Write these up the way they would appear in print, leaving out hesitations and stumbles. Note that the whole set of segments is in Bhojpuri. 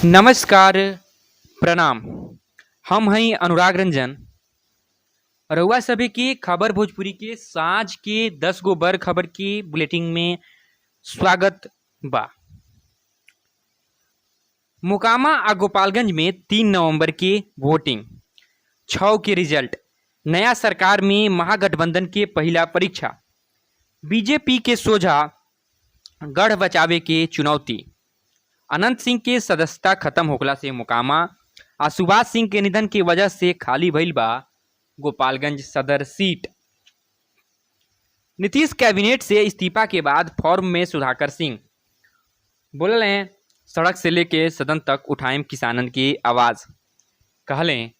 नमस्कार, प्रणाम। हम हैं अनुराग रंजन। रउआ सभी की खबर भोजपुरी के साँझ के 10 गो बर खबर की बुलेटिन में स्वागत बा। मोकामा आ गोपालगंज में 3 नवंबर के वोटिंग, 6 के रिजल्ट, नया सरकार में महागठबंधन के पहला परीक्षा, बीजेपी के सोझा गढ़ बचावे के चुनौती, अनंत सिंह के सदस्यता खत्म होखला से मोकामा आ सुभाष सिंह के निधन की वजह से खाली भइल बा गोपालगंज सदर सीट। नीतीश कैबिनेट से इस्तीफा के बाद फॉर्म में सुधाकर सिंह बोलल हैं, सड़क से लेके सदन तक उठाएम किसानन की आवाज़। कहलें,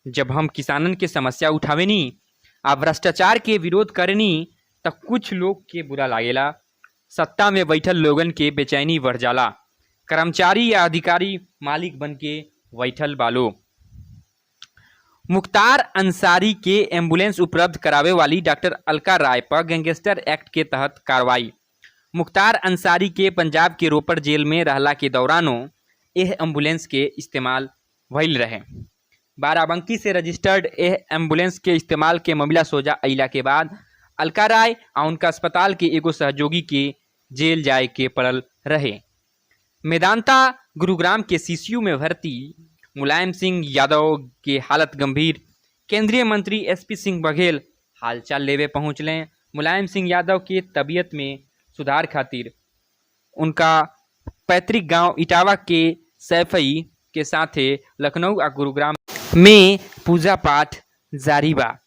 जब हम किसानन के समस्या उठावेनी आ भ्रष्टाचार के विरोध करेनी तब कुछ लोग के बुरा लागेला। सत्ता में बैठल लोगन के बेचैनी बढ़ जाला। कर्मचारी या अधिकारी मालिक बन के बैठल बालो। मुख्तार अंसारी के एम्बुलेंस उपलब्ध करावे वाली डॉक्टर अलका राय पर गैंगस्टर एक्ट के तहत कार्रवाई। मुख्तार अंसारी के पंजाब के रोपड़ जेल में रहला के दौरानों यह एम्बुलेंस के इस्तेमाल भइल रहे। बाराबंकी से रजिस्टर्ड यह एम्बुलेंस के इस्तेमाल के मामला सोजा अइला के बाद अलका राय और उनका अस्पताल के एगो सहयोगी के जेल जाए के पड़ल रहे। मेदांता गुरुग्राम के सीसीयू में भर्ती मुलायम सिंह यादव की हालत गंभीर। केंद्रीय मंत्री एसपी सिंह बघेल हालचाल लेवे पहुँचलें। मुलायम सिंह यादव के तबीयत में सुधार खातिर उनका पैतृक गांव इटावा के सैफई के साथे लखनऊ और गुरुग्राम में पूजा पाठ जारी बा।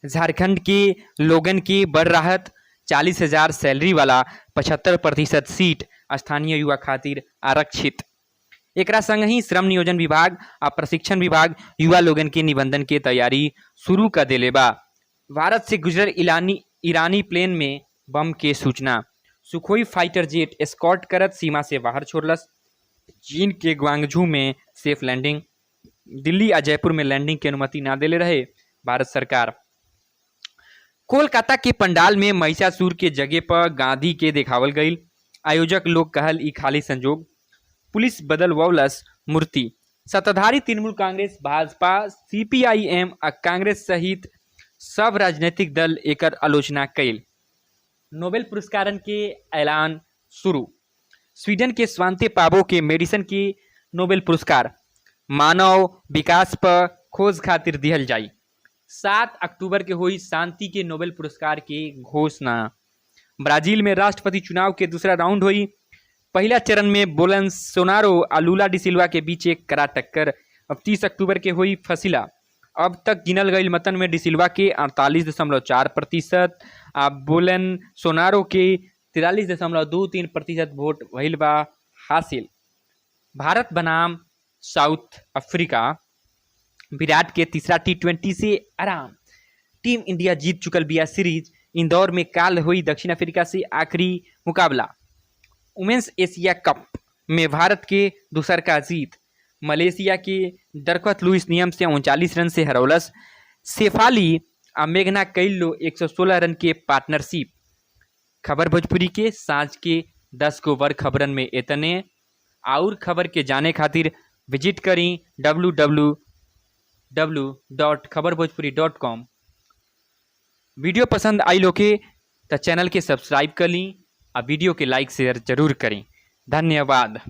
झारखंड के लोगन की बड़ राहत, 40,000 सैलरी वाला 75% सीट स्थानीय युवा खातिर आरक्षित। एकरा संग ही श्रम नियोजन विभाग आ प्रशिक्षण विभाग युवा लोगन के निबंधन के तैयारी शुरू कर देले बा। भारत से गुजरल ईरानी प्लेन में बम के सूचना। सुखोई फाइटर जेट एस्कॉर्ट करत सीमा से बाहर छोड़लस। चीन के ग्वांगझू में सेफ लैंडिंग। दिल्ली आ जयपुर में लैंडिंग की अनुमति ना देले रहे भारत सरकार। कोलकाता के पंडाल में महिषासुर के जगह पर गांधी के देखावल गई। आयोजक लोग कहल ई खाली संजोग। पुलिस बदलवौलस मूर्ति। सत्ताधारी तृणमूल कांग्रेस, भाजपा, सीपीआईएम आ कांग्रेस सहित सब राजनीतिक दल एकर आलोचना कैल। नोबेल पुरस्कारन के ऐलान शुरू। स्वीडन के स्वांते पाबो के मेडिसन के नोबेल पुरस्कार मानव विकास पर खोज खातिर दिहल जाई। 7 अक्टूबर के हुई शांति के नोबेल पुरस्कार की घोषणा। ब्राजील में राष्ट्रपति चुनाव के दूसरा राउंड हुई। पहला चरण में बोल्सोनारो और लूला डी सिल्वा के बीच एक कड़ा टक्कर। अब 30 अक्टूबर के हुई फैसला। अब तक गिनल गई मतन में डी सिल्वा के 48.4% आ बोल्सोनारो के 43.23% वोट भइल बा हासिल। भारत बनाम साउथ अफ्रीका। विराट के तीसरा T20 से आराम। टीम इंडिया जीत चुकल बिया सीरीज। इंदौर में काल हुई दक्षिण अफ्रीका से आखिरी मुकाबला। वुमेन्स एशिया कप में भारत के दूसर का जीत। मलेशिया के डरकत लुइस नियम से 39 रन से हरौलस। शेफाली आ मेघना कैलो 116 रन के पार्टनरशिप। खबर भोजपुरी के साँझ के 10 गो वर खबरन में इतने। और खबर के जाने खातिर विजिट करी www.खबरभोजपुरी.com। वीडियो पसंद आई लोके तो चैनल के सब्सक्राइब कर ली और वीडियो के लाइक शेयर जरूर करें। धन्यवाद।